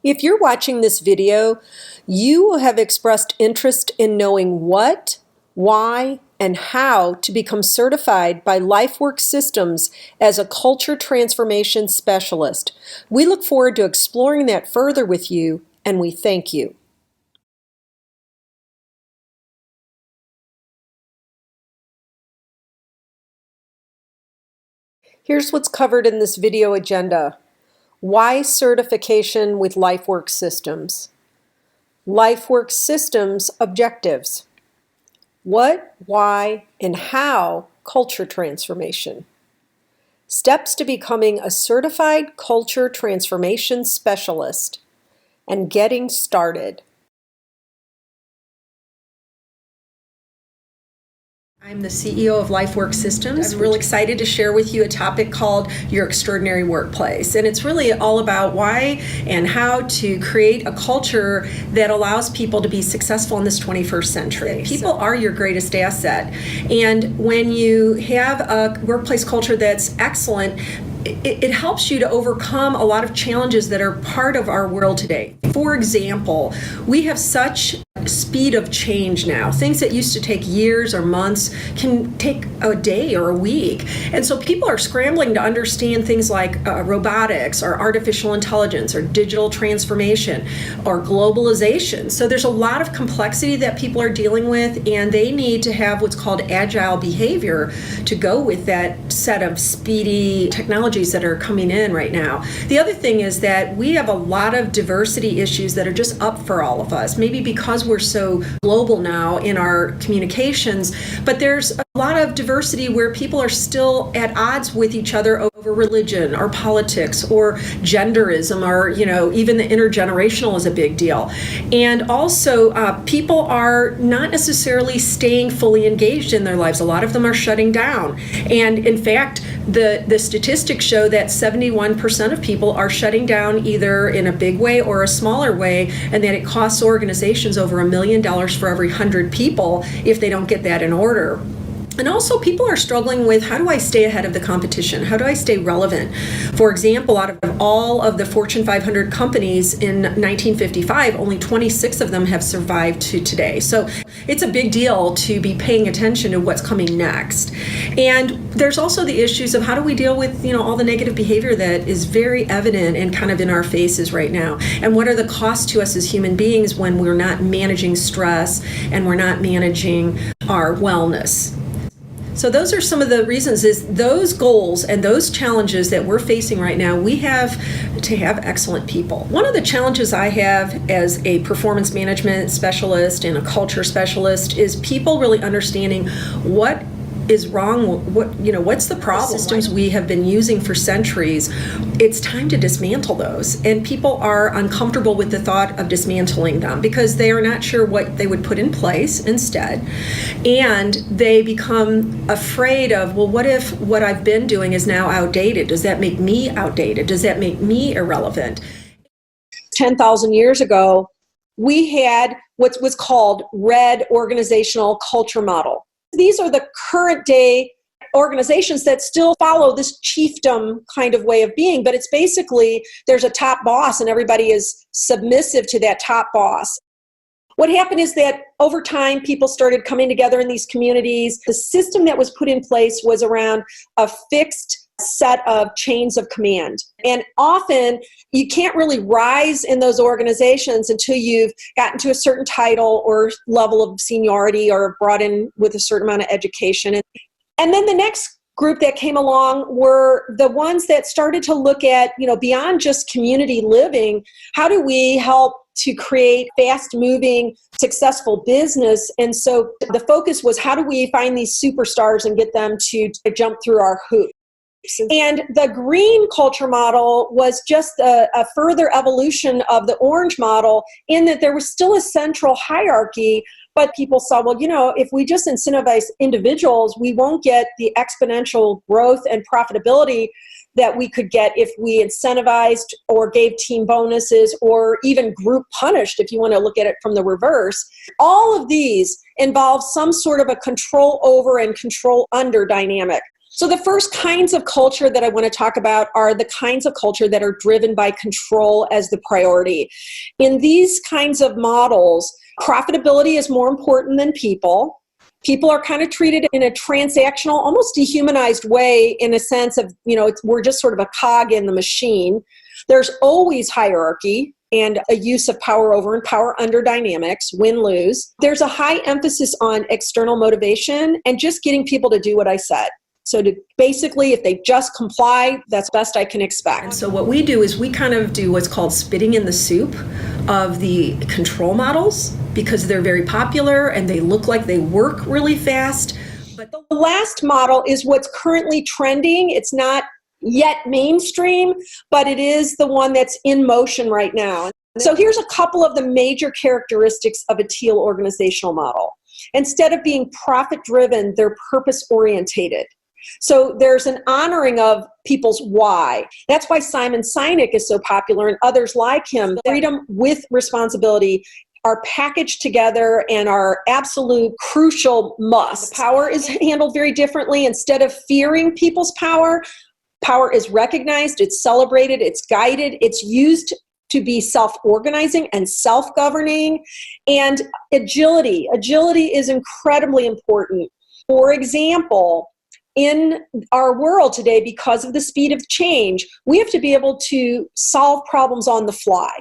If you're watching this video, you will have expressed interest in knowing what, why, and how to become certified by Lifework Systems as a culture transformation specialist. We look forward to exploring that further with you, and we thank you. Here's what's covered in this video agenda. Why certification with Lifework Systems? Lifework Systems objectives. What, why, and how culture transformation. Steps to becoming a certified culture transformation specialist and getting started. I'm the CEO of Lifework Systems. I'm really excited to share with you a topic called Your Extraordinary Workplace. And it's really all about why and how to create a culture that allows people to be successful in this 21st century. People are your greatest asset. And when you have a workplace culture that's excellent, it helps you to overcome a lot of challenges that are part of our world today. For example, we have such speed of change now. Things that used to take years or months can take a day or a week. And so people are scrambling to understand things like robotics or artificial intelligence or digital transformation or globalization. So there's a lot of complexity that people are dealing with, and they need to have what's called agile behavior to go with that set of speedy technologies that are coming in right now. The other thing is that we have a lot of diversity issues that are just up for all of us, maybe because we're so global now in our communications, but there's a lot of diversity where people are still at odds with each other over religion or politics or genderism, or even the intergenerational is a big deal. And also people are not necessarily staying fully engaged in their lives. A lot of them are shutting down. And in fact, the statistics show that 71% of people are shutting down either in a big way or a smaller way, and that it costs organizations over $1 million for every 100 people if they don't get that in order. And also people are struggling with, how do I stay ahead of the competition? How do I stay relevant? For example, out of all of the Fortune 500 companies in 1955, only 26 of them have survived to today. So it's a big deal to be paying attention to what's coming next. And there's also the issues of how do we deal with, all the negative behavior that is very evident and kind of in our faces right now. And what are the costs to us as human beings when we're not managing stress and we're not managing our wellness? So those are some of the reasons, is those goals and those challenges that we're facing right now, we have to have excellent people. One of the challenges I have as a performance management specialist and a culture specialist is people really understanding what is wrong, what's the problem. Systems we have been using for centuries, it's time to dismantle those. And people are uncomfortable with the thought of dismantling them because they are not sure what they would put in place instead. And they become afraid of, well, what if what I've been doing is now outdated? Does that make me outdated? Does that make me irrelevant? 10,000 years ago, we had what was called red organizational culture model. These are the current day organizations that still follow this chiefdom kind of way of being, but it's basically there's a top boss and everybody is submissive to that top boss. What happened is that over time, people started coming together in these communities. The system that was put in place was around a fixed set of chains of command. And often you can't really rise in those organizations until you've gotten to a certain title or level of seniority or brought in with a certain amount of education. And then the next group that came along were the ones that started to look at, beyond just community living, how do we help to create fast-moving, successful business? And so the focus was, how do we find these superstars and get them to jump through our hoops? And the green culture model was just a further evolution of the orange model, in that there was still a central hierarchy, but people saw, well, if we just incentivize individuals, we won't get the exponential growth and profitability that we could get if we incentivized or gave team bonuses or even group punished, if you want to look at it from the reverse. All of these involve some sort of a control over and control under dynamic. So the first kinds of culture that I want to talk about are the kinds of culture that are driven by control as the priority. In these kinds of models, profitability is more important than people. People are kind of treated in a transactional, almost dehumanized way, in a sense of, we're just sort of a cog in the machine. There's always hierarchy and a use of power over and power under dynamics, win-lose. There's a high emphasis on external motivation and just getting people to do what I said. So basically, if they just comply, that's best I can expect. And so what we do is we kind of do what's called spitting in the soup of the control models, because they're very popular and they look like they work really fast. But the last model is what's currently trending. It's not yet mainstream, but it is the one that's in motion right now. So here's a couple of the major characteristics of a Teal organizational model. Instead of being profit-driven, they're purpose-orientated. So there's an honoring of people's why. That's why Simon Sinek is so popular and others like him. Freedom with responsibility are packaged together and are absolute crucial must. The power is handled very differently. Instead of fearing people's power, power is recognized, it's celebrated, it's guided, it's used to be self-organizing and self-governing. And agility. Agility is incredibly important. For example, in our world today, because of the speed of change, we have to be able to solve problems on the fly.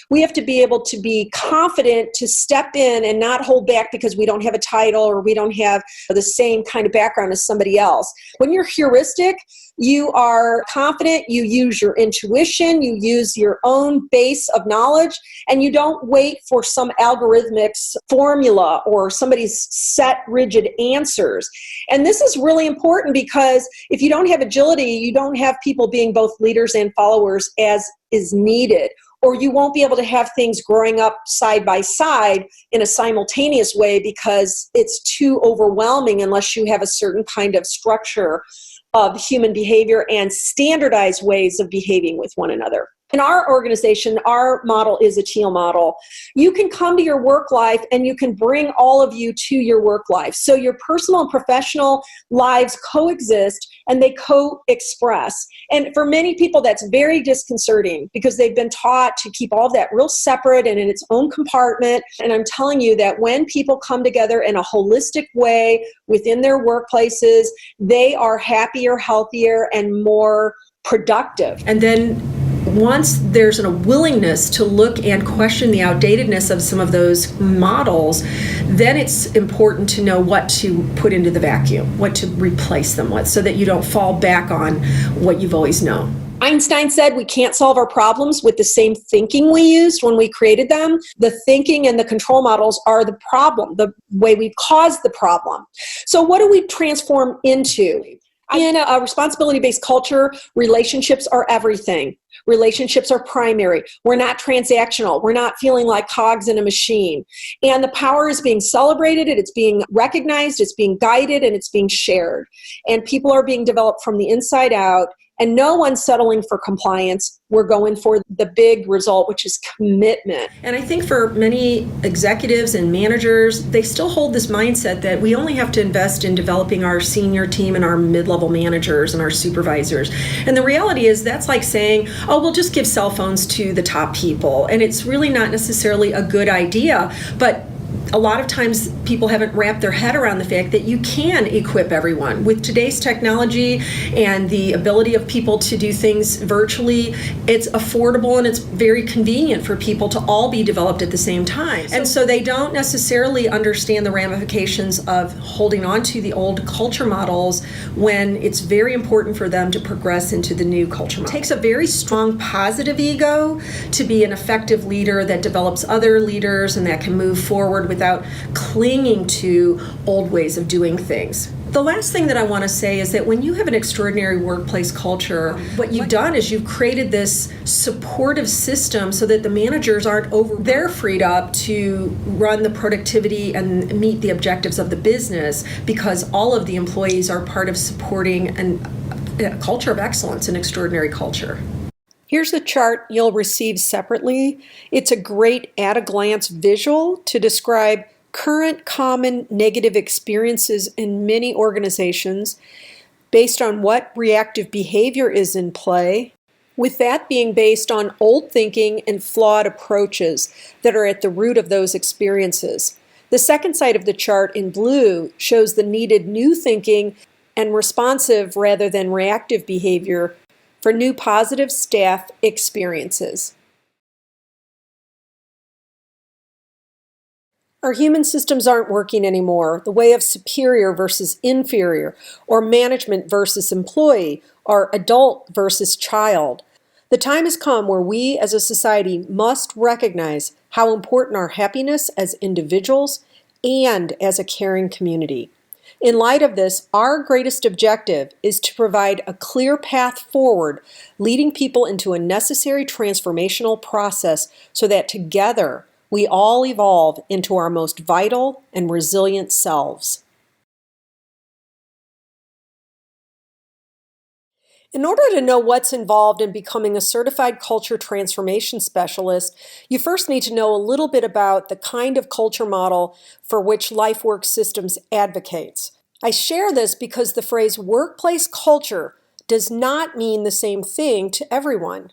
We have to be able to be confident to step in and not hold back because we don't have a title or we don't have the same kind of background as somebody else. When you're heuristic, you are confident, you use your intuition, you use your own base of knowledge, and you don't wait for some algorithmic formula or somebody's set rigid answers. And this is really important because if you don't have agility, you don't have people being both leaders and followers as is needed. Or you won't be able to have things growing up side by side in a simultaneous way because it's too overwhelming unless you have a certain kind of structure of human behavior and standardized ways of behaving with one another. In our organization, our model is a Teal model. You can come to your work life and you can bring all of you to your work life. So your personal and professional lives coexist and they co-express. And for many people, that's very disconcerting because they've been taught to keep all of that real separate and in its own compartment. And I'm telling you that when people come together in a holistic way within their workplaces, they are happier, healthier, and more productive. And then once there's a willingness to look and question the outdatedness of some of those models, then it's important to know what to put into the vacuum, what to replace them with, so that you don't fall back on what you've always known. Einstein said we can't solve our problems with the same thinking we used when we created them. The thinking and the control models are the problem, the way we caused the problem. So what do we transform into? In a responsibility-based culture, relationships are everything. Relationships are primary. We're not transactional. We're not feeling like cogs in a machine. And the power is being celebrated, and it's being recognized, it's being guided, and it's being shared. And people are being developed from the inside out, and no one's settling for compliance. We're going for the big result, which is commitment. And I think for many executives and managers, they still hold this mindset that we only have to invest in developing our senior team and our mid-level managers and our supervisors. And the reality is that's like saying, oh, we'll just give cell phones to the top people. And it's really not necessarily a good idea. But a lot of times people haven't wrapped their head around the fact that you can equip everyone. With today's technology and the ability of people to do things virtually, it's affordable and it's very convenient for people to all be developed at the same time. And so they don't necessarily understand the ramifications of holding on to the old culture models when it's very important for them to progress into the new culture model. It takes a very strong positive ego to be an effective leader that develops other leaders and that can move forward without clinging to old ways of doing things. The last thing that I want to say is that when you have an extraordinary workplace culture, what you've done is you've created this supportive system so that the managers aren't they're freed up to run the productivity and meet the objectives of the business because all of the employees are part of supporting a culture of excellence, an extraordinary culture. Here's the chart you'll receive separately. It's a great at-a-glance visual to describe current common negative experiences in many organizations. based on what reactive behavior is in play, with that being based on old thinking and flawed approaches that are at the root of those experiences. The second side of the chart in blue shows the needed new thinking and responsive rather than reactive behavior for new positive staff experiences. Our human systems aren't working anymore. The way of superior versus inferior, or management versus employee, or adult versus child. The time has come where we as a society must recognize how important our happiness as individuals and as a caring community. In light of this, our greatest objective is to provide a clear path forward, leading people into a necessary transformational process so that together we all evolve into our most vital and resilient selves. In order to know what's involved in becoming a certified culture transformation specialist, you first need to know a little bit about the kind of culture model for which Lifework Systems advocates. I share this because the phrase workplace culture does not mean the same thing to everyone.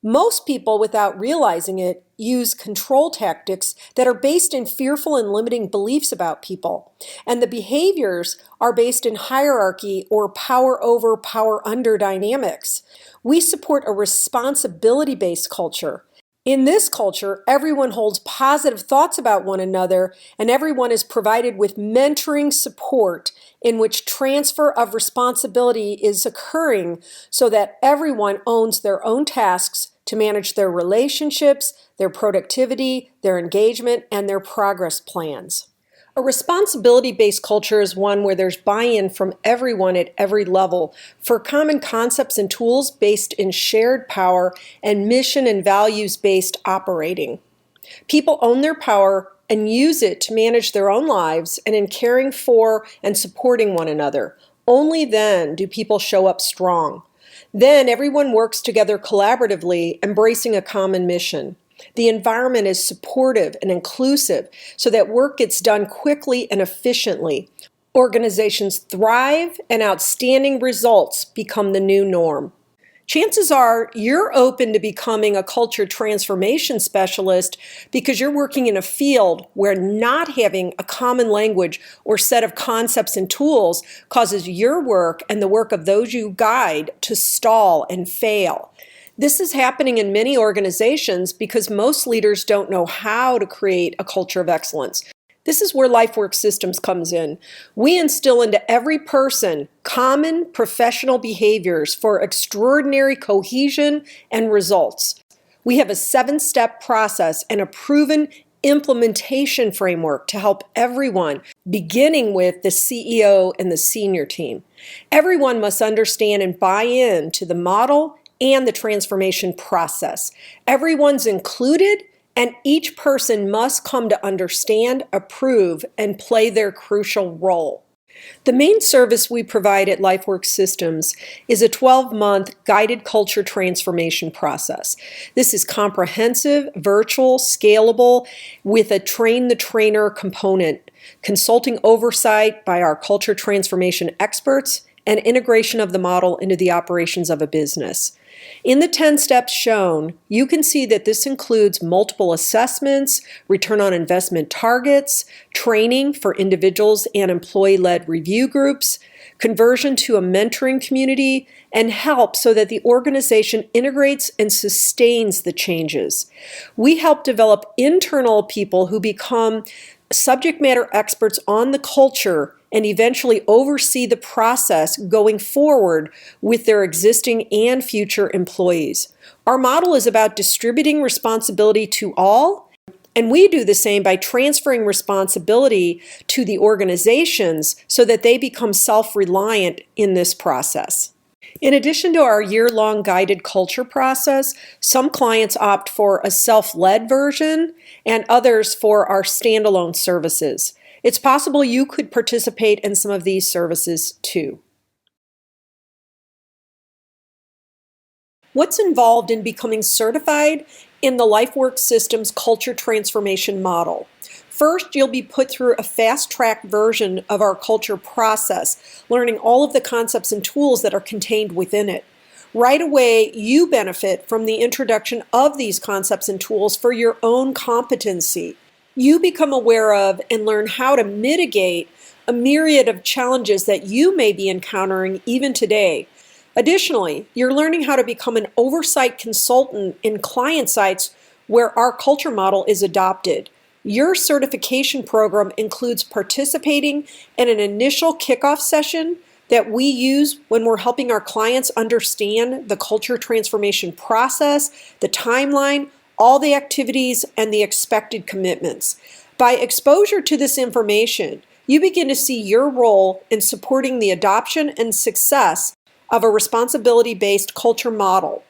Most people, without realizing it, use control tactics that are based in fearful and limiting beliefs about people. And the behaviors are based in hierarchy or power over, power under dynamics. We support a responsibility-based culture. In this culture, everyone holds positive thoughts about one another, and everyone is provided with mentoring support in which transfer of responsibility is occurring so that everyone owns their own tasks to manage their relationships, their productivity, their engagement, and their progress plans. A responsibility-based culture is one where there's buy-in from everyone at every level for common concepts and tools based in shared power and mission and values-based operating. People own their power and use it to manage their own lives and in caring for and supporting one another. Only then do people show up strong. Then everyone works together collaboratively, embracing a common mission. The environment is supportive and inclusive so that work gets done quickly and efficiently. Organizations thrive and outstanding results become the new norm. Chances are you're open to becoming a culture transformation specialist because you're working in a field where not having a common language or set of concepts and tools causes your work and the work of those you guide to stall and fail. This is happening in many organizations because most leaders don't know how to create a culture of excellence. This is where Lifework Systems comes in. We instill into every person common professional behaviors for extraordinary cohesion and results. We have a 7-step process and a proven implementation framework to help everyone, beginning with the CEO and the senior team. Everyone must understand and buy in to the model and the transformation process. Everyone's included, and each person must come to understand, approve, and play their crucial role. The main service we provide at Lifework Systems is a 12-month guided culture transformation process. This is comprehensive, virtual, scalable, with a train-the-trainer component, consulting oversight by our culture transformation experts, and integration of the model into the operations of a business. In the 10 steps shown, you can see that this includes multiple assessments, return on investment targets, training for individuals and employee-led review groups, conversion to a mentoring community, and help so that the organization integrates and sustains the changes. We help develop internal people who become subject matter experts on the culture and eventually oversee the process going forward with their existing and future employees. Our model is about distributing responsibility to all, and we do the same by transferring responsibility to the organizations so that they become self-reliant in this process. In addition to our year-long guided culture process, some clients opt for a self-led version and others for our standalone services. It's possible you could participate in some of these services too. What's involved in becoming certified in the Lifework Systems culture transformation model? First, you'll be put through a fast-track version of our culture process, learning all of the concepts and tools that are contained within it. Right away, you benefit from the introduction of these concepts and tools for your own competency. You become aware of and learn how to mitigate a myriad of challenges that you may be encountering even today. Additionally, you're learning how to become an oversight consultant in client sites where our culture model is adopted. Your certification program includes participating in an initial kickoff session that we use when we're helping our clients understand the culture transformation process, the timeline, all the activities, and the expected commitments. By exposure to this information, you begin to see your role in supporting the adoption and success of a responsibility-based culture model.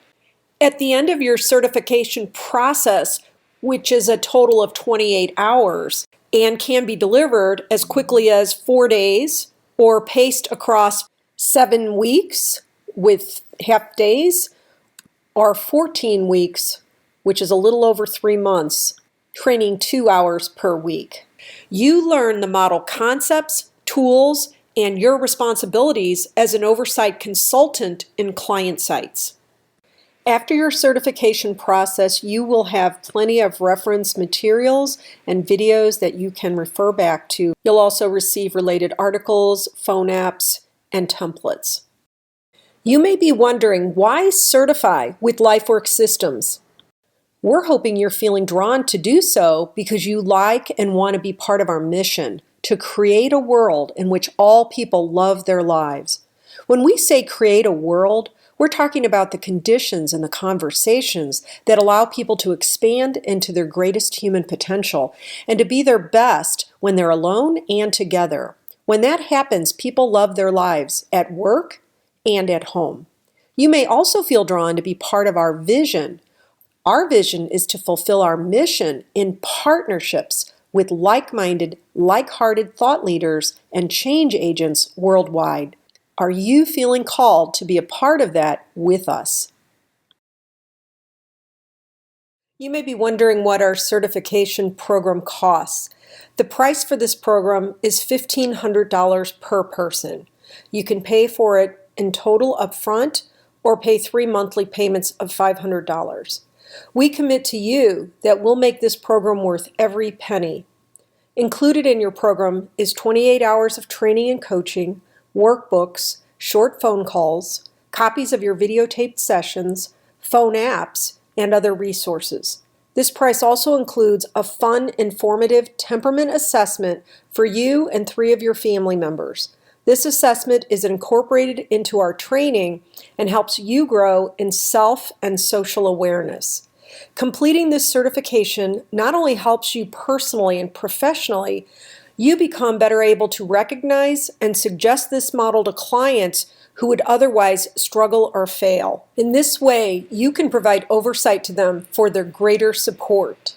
At the end of your certification process, which is a total of 28 hours and can be delivered as quickly as 4 days or paced across 7 weeks with half days, or 14 weeks, which is a little over 3 months, training 2 hours per week. You learn the model concepts, tools, and your responsibilities as an oversight consultant in client sites. After your certification process, you will have plenty of reference materials and videos that you can refer back to. You'll also receive related articles, phone apps, and templates. You may be wondering, why certify with Lifework systems? We're hoping you're feeling drawn to do so because you like and want to be part of our mission to create a world in which all people love their lives. When we say create a world, we're talking about the conditions and the conversations that allow people to expand into their greatest human potential and to be their best when they're alone and together. When that happens, people love their lives at work and at home. You may also feel drawn to be part of our vision. Our vision is to fulfill our mission in partnerships with like-minded, like-hearted thought leaders and change agents worldwide. Are you feeling called to be a part of that with us? You may be wondering what our certification program costs. The price for this program is $1,500 per person. You can pay for it in total upfront or pay 3 monthly payments of $500. We commit to you that we'll make this program worth every penny. Included in your program is 28 hours of training and coaching, workbooks, short phone calls, copies of your videotaped sessions, phone apps, and other resources. This price also includes a fun, informative temperament assessment for you and 3 of your family members. This assessment is incorporated into our training and helps you grow in self and social awareness. Completing this certification not only helps you personally and professionally, you become better able to recognize and suggest this model to clients who would otherwise struggle or fail. In this way, you can provide oversight to them for their greater support.